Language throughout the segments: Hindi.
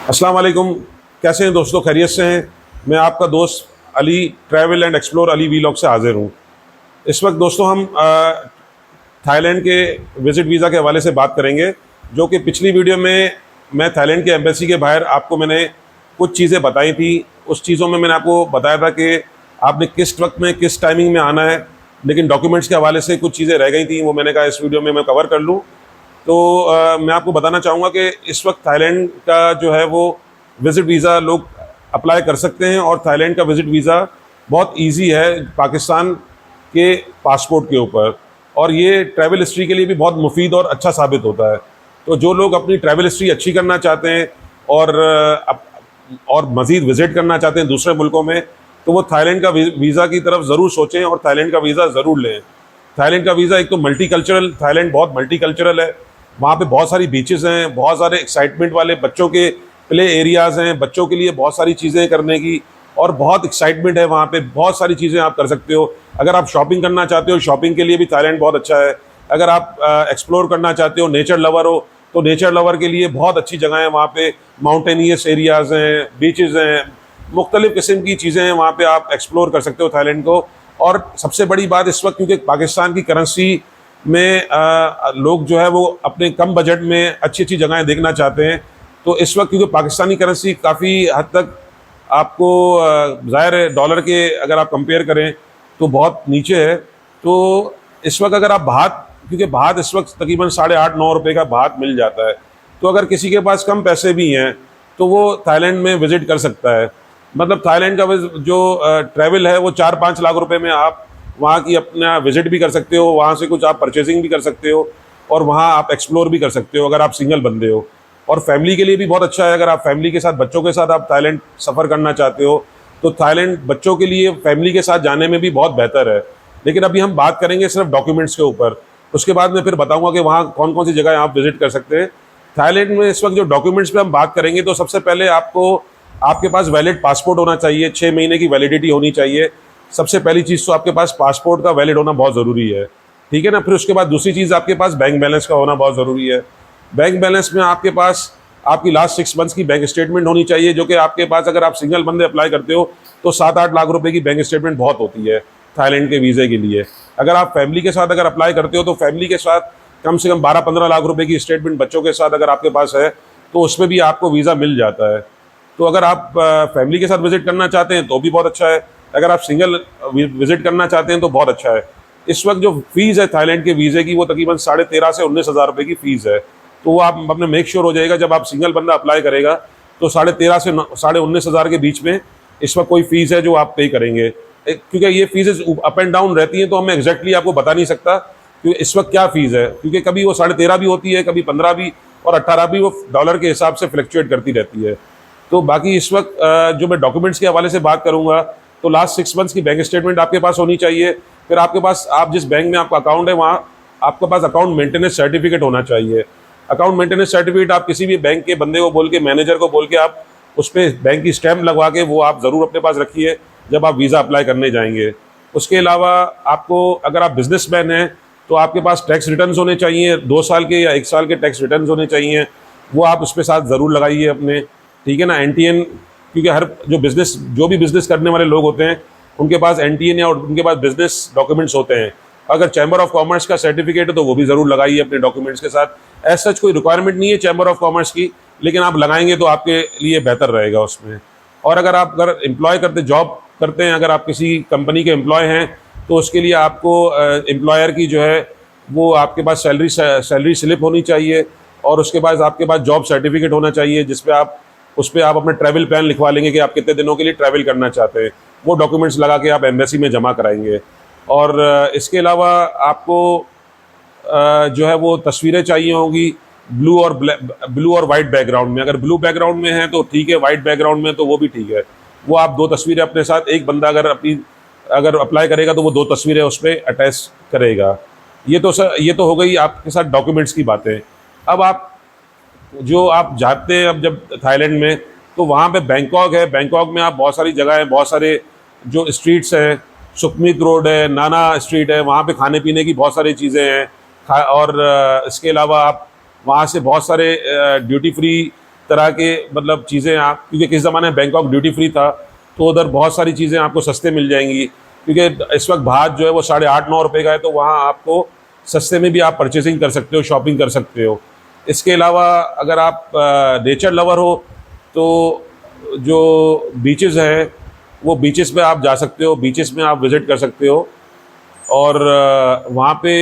अस्सलाम वालेकुम। कैसे हैं दोस्तों, खैरियत से हैं? मैं आपका दोस्त Ali travel and explore Ali vlog से हाजिर हूँ। इस वक्त दोस्तों हम थाईलैंड के विज़िट वीज़ा के हवाले से बात करेंगे, जो कि पिछली वीडियो में मैं थाईलैंड के एम्बेसी के बाहर आपको मैंने कुछ चीज़ें बताई थी। उस चीज़ों में मैंने आपको बताया था कि आपने किस वक्त में किस टाइमिंग में आना है, लेकिन डॉक्यूमेंट्स के हवाले से कुछ चीज़ें रह गई थी, वो मैंने कहा इस वीडियो में मैं कवर कर लूँ। तो मैं आपको बताना चाहूँगा कि इस वक्त थाईलैंड का जो है वो विज़िट वीज़ा लोग अप्लाई कर सकते हैं, और थाईलैंड का विज़िट वीज़ा बहुत इजी है पाकिस्तान के पासपोर्ट के ऊपर, और ये ट्रैवल हिस्ट्री के लिए भी बहुत मुफीद और अच्छा साबित होता है। तो जो लोग अपनी ट्रैवल हिस्ट्री अच्छी करना चाहते हैं और मज़ीद विज़िट करना चाहते हैं दूसरे मुल्कों में, तो वो थाईलैंड का वीज़ा की तरफ ज़रूर सोचें और थाईलैंड का वीज़ा ज़रूर लें। थाईलैंड का वीज़ा एक तो मल्टीकल्चरल, थाईलैंड बहुत मल्टीकल्चरल है। वहाँ पे बहुत सारी बीचेस हैं, बहुत सारे एक्साइटमेंट वाले बच्चों के प्ले एरियाज़ हैं, बच्चों के लिए बहुत सारी चीज़ें करने की, और बहुत एक्साइटमेंट है वहाँ पे। बहुत सारी चीज़ें आप कर सकते हो। अगर आप शॉपिंग करना चाहते हो, शॉपिंग के लिए भी थाईलैंड बहुत अच्छा है। अगर आप एक्सप्लोर करना चाहते हो, नेचर लवर हो, तो नेचर लवर के लिए बहुत अच्छी जगह है वहाँ पे। माउंटेनियस एरियाज़ हैं, बीचेज़ हैं, मुख्तलिफ़ किस्म की चीज़ें हैं वहाँ पे, आप एक्सप्लोर कर सकते हो थाईलैंड को। और सबसे बड़ी बात इस वक्त, क्योंकि पाकिस्तान की करेंसी में लोग जो है वो अपने कम बजट में अच्छी अच्छी जगहें देखना चाहते हैं, तो इस वक्त क्योंकि पाकिस्तानी करेंसी काफ़ी हद तक आपको ज़ाहिर है डॉलर के अगर आप कंपेयर करें तो बहुत नीचे है। तो इस वक्त अगर आप भात, क्योंकि भात इस वक्त तकरीबन 8.5-9 रुपये का भात मिल जाता है, तो अगर किसी के पास कम पैसे भी हैं तो वो थाईलैंड में विज़िट कर सकता है। मतलब थाईलैंड का जो ट्रैवल है वो 4-5 लाख रुपए में आप वहाँ की अपना विज़िट भी कर सकते हो, वहाँ से कुछ आप परचेजिंग भी कर सकते हो, और वहाँ आप एक्सप्लोर भी कर सकते हो अगर आप सिंगल बंदे हो। और फैमिली के लिए भी बहुत अच्छा है। अगर आप फैमिली के साथ, बच्चों के साथ आप थाईलैंड सफ़र करना चाहते हो, तो थाईलैंड बच्चों के लिए फैमिली के साथ जाने में भी बहुत बेहतर है। लेकिन अभी हम बात करेंगे सिर्फ डॉक्यूमेंट्स के ऊपर, उसके बाद मैं फिर बताऊँगा कि वहाँ कौन कौन सी जगह आप विज़िट कर सकते हैं। थाईलैंड में इस वक्त जो डॉक्यूमेंट्स पे हम बात करेंगे, तो सबसे पहले आपके पास वैलिड पासपोर्ट होना चाहिए, 6 महीने की वैलिडिटी होनी चाहिए। सबसे पहली चीज़ तो आपके पास पासपोर्ट का वैलिड होना बहुत ज़रूरी है, ठीक है ना। फिर उसके बाद दूसरी चीज़ आपके पास बैंक बैलेंस का होना बहुत ज़रूरी है। बैंक बैलेंस में आपके पास आपकी लास्ट 6 मंथ्स की बैंक स्टेटमेंट होनी चाहिए, जो कि आपके पास, अगर आप सिंगल बंदे अप्लाई करते हो तो 7-8 लाख रुपए की बैंक स्टेटमेंट बहुत होती है थाईलैंड के वीज़े के लिए। अगर आप फैमिली के साथ अगर अप्लाई करते हो तो फैमिली के साथ कम से कम 12-15 लाख रुपए की स्टेटमेंट बच्चों के साथ अगर आपके पास है, तो उसमें भी आपको वीज़ा मिल जाता है। तो अगर आप फैमिली के साथ विज़िट करना चाहते हैं तो भी बहुत अच्छा है, अगर आप सिंगल विज़िट करना चाहते हैं तो बहुत अच्छा है। इस वक्त जो फ़ीस है थाईलैंड के वीज़े की, वो तकरीबन 13.5 से 19,000 रुपये की फ़ीस है। तो वो आप अपने मेक श्योर हो जाएगा, जब आप सिंगल बंदा अप्लाई करेगा तो 13.5 से 19,500 के बीच में इस वक्त कोई फ़ीस है जो आप पे करेंगे। क्योंकि ये फ़ीस अप एंड डाउन रहती हैं, तो मैं एग्जैक्टली आपको बता नहीं सकता कि इस वक्त क्या फ़ीस है, क्योंकि कभी वो 13.5 भी होती है, कभी 15 भी, और 18 भी, वो डॉलर के हिसाब से फ्लक्चुएट करती रहती है। तो बाकी इस वक्त जो मैं डॉक्यूमेंट्स के हवाले से बात करूंगा, तो लास्ट 6 मंथ्स की बैंक स्टेटमेंट आपके पास होनी चाहिए। फिर आपके पास, आप जिस बैंक में आपका अकाउंट है, वहाँ आपके पास अकाउंट मेंटेनेंस सर्टिफिकेट होना चाहिए। अकाउंट मेंटेनेंस सर्टिफिकेट आप किसी भी बैंक के बंदे को बोल के, मैनेजर को बोल के, आप उस पर बैंक की स्टैम्प लगवा के वो आप ज़रूर अपने पास रखिए जब आप वीज़ा अप्लाई करने जाएंगे। उसके अलावा आपको, अगर आप बिजनेसमैन हैं तो आपके पास टैक्स रिटर्न्स होने चाहिए, 2 साल के या 1 साल के टैक्स रिटर्न्स होने चाहिए, वो आप उस पर साथ ज़रूर लगाइए अपने, ठीक है ना। एनटीएन, क्योंकि जो भी बिज़नेस करने वाले लोग होते हैं उनके पास एनटीएन या उनके पास बिज़नेस डॉक्यूमेंट्स होते हैं। अगर चैम्बर ऑफ कॉमर्स का सर्टिफिकेट है तो वो भी ज़रूर लगाइए अपने डॉक्यूमेंट्स के साथ। एज सच कोई रिक्वायरमेंट नहीं है चैम्बर ऑफ कॉमर्स की, लेकिन आप लगाएंगे तो आपके लिए बेहतर रहेगा उसमें। और अगर आप जॉब करते हैं, अगर आप किसी कंपनी के एम्प्लॉय हैं, तो उसके लिए आपको एम्प्लॉयर की जो है वो आपके पास सैलरी स्लिप होनी चाहिए, और उसके बाद आपके पास जॉब सर्टिफिकेट होना चाहिए, उस पर आप अपना ट्रैवल प्लान लिखवा लेंगे कि आप कितने दिनों के लिए ट्रैवल करना चाहते हैं। वो डॉक्यूमेंट्स लगा के आप एम्बेसी में जमा कराएंगे। और इसके अलावा आपको जो है वो तस्वीरें चाहिए होंगी ब्लू और वाइट बैकग्राउंड में। अगर ब्लू बैकग्राउंड में है तो ठीक है, वाइट बैकग्राउंड में तो वो भी ठीक है। वो आप 2 तस्वीरें अपने साथ, एक बंदा अगर अप्लाई करेगा तो वो 2 तस्वीरें उस पर अटैच करेगा। ये तो हो गई आपके साथ डॉक्यूमेंट्स की बातें। अब आप जाते हैं, अब जब थाईलैंड में, तो वहाँ पे बैंकॉक है। बैंकॉक में आप बहुत सारी जगह है, बहुत सारे जो स्ट्रीट्स हैं, सुखमीत रोड है, नाना स्ट्रीट है, वहाँ पे खाने पीने की बहुत सारी चीज़ें हैं। और इसके अलावा आप वहाँ से बहुत सारे ड्यूटी फ्री तरह के मतलब चीज़ें आप, क्योंकि किस ज़माने में बैंकॉक ड्यूटी फ्री था तो उधर बहुत सारी चीज़ें आपको सस्ते मिल जाएंगी, क्योंकि इस वक्त भारत जो है वो 8.5-9 रुपये का है, तो वहाँ आपको सस्ते में भी आप परचेसिंग कर सकते हो, शॉपिंग कर सकते हो। इसके अलावा अगर आप नेचर लवर हो तो जो बीचेस हैं वो बीचेस पे आप जा सकते हो, बीचेस में आप विज़िट कर सकते हो। और वहाँ पे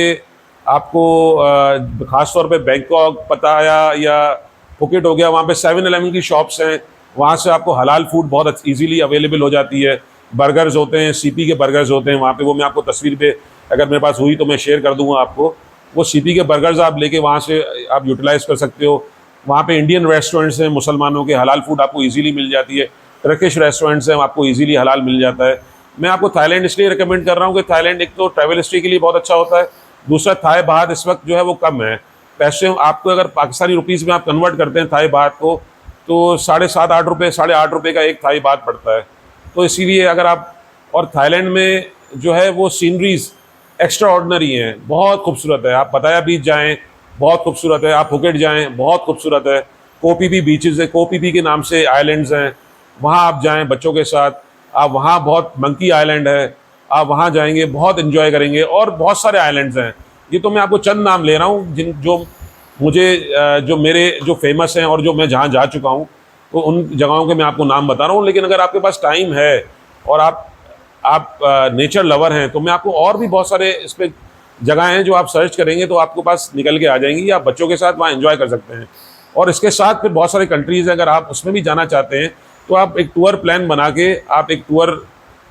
आपको ख़ास तौर पे बैंकॉक, पटाया या फुकेट हो गया, वहाँ पे 7-Eleven की शॉप्स हैं, वहाँ से आपको हलाल फूड बहुत ईजीली अवेलेबल हो जाती है। बर्गर्स होते हैं, सीपी के बर्गर्स होते हैं वहाँ पे, वो मैं आपको तस्वीर पे अगर मेरे पास हुई तो मैं शेयर कर दूंगा आपको। वो सीपी के बर्गर्स आप लेके वहाँ से आप यूटिलाइज़ कर सकते हो। वहाँ पे इंडियन रेस्टोरेंट्स हैं, मुसलमानों के हलाल फूड आपको ईजीली मिल जाती है। टर्किश रेस्टोरेंट्स हैं, आपको ईजीली हलाल मिल जाता है। मैं आपको थाईलैंड इसलिए रिकमेंड कर रहा हूँ कि थाईलैंड एक तो ट्रैवल हिस्ट्री के लिए बहुत अच्छा होता है, दूसरा थाई बात इस वक्त जो है वो कम है। पैसे आपको अगर पाकिस्तानी रुपीज़ में आप कन्वर्ट करते हैं थाई बात को तो 7.5-8 रुपये, 8.5 रुपये का एक थाई बात पड़ता है। तो इसीलिए अगर आप, और थाईलैंड में जो है वो सीनरीज एक्स्ट्रा ऑर्डिनरी हैं, बहुत खूबसूरत है। आप पटाया बीच जाएँ, बहुत खूबसूरत है। आप फुकेट जाएँ, बहुत खूबसूरत है। कोपीपी बीचेज़ है, कोपीपी के नाम से आइलैंड्स हैं, वहाँ आप जाएँ बच्चों के साथ। आप वहाँ, बहुत मंकी आइलैंड है, आप वहाँ जाएंगे, बहुत इन्जॉय करेंगे। और बहुत सारे आइलैंड्स हैं, ये तो मैं आपको चंद नाम ले रहा हूँ जिन जो मुझे जो मेरे जो फेमस हैं और जो मैं जहाँ जा चुका हूँ, तो उन जगहों के मैं आपको नाम बता रहा हूँ। लेकिन अगर आपके पास टाइम है और आप नेचर लवर हैं तो मैं आपको और भी बहुत सारे इस पर जगह हैं जो आप सर्च करेंगे तो आपके पास निकल के आ जाएंगी। आप बच्चों के साथ वहाँ एंजॉय कर सकते हैं। और इसके साथ फिर बहुत सारे कंट्रीज़ हैं, अगर आप उसमें भी जाना चाहते हैं तो आप एक टूर प्लान बना के, आप एक टूर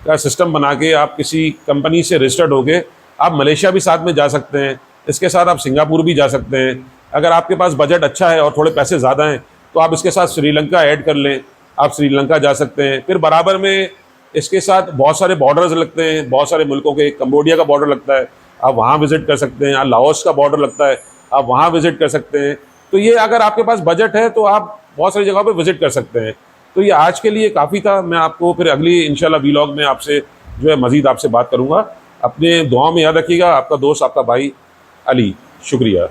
का सिस्टम बना के, आप किसी कंपनी से रजिस्टर्ड होके आप मलेशिया भी साथ में जा सकते हैं। इसके साथ आप सिंगापुर भी जा सकते हैं। अगर आपके पास बजट अच्छा है और थोड़े पैसे ज़्यादा हैं तो आप इसके साथ श्रीलंका ऐड कर लें, आप श्रीलंका जा सकते हैं। फिर बराबर में इसके साथ बहुत सारे बॉर्डर्स लगते हैं, बहुत सारे मुल्कों के, कंबोडिया का बॉर्डर लगता है, आप वहाँ विज़िट कर सकते हैं। लाओस का बॉर्डर लगता है, आप वहाँ विज़िट कर सकते हैं। तो ये अगर आपके पास बजट है तो आप बहुत सारी जगहों पर विज़िट कर सकते हैं। तो ये आज के लिए काफ़ी था। मैं आपको फिर अगली इंशाल्लाह व्लॉग में आपसे जो है मज़ीद आपसे बात करूँगा। अपने दुआ में याद रखिएगा। आपका दोस्त, आपका भाई अली। शुक्रिया।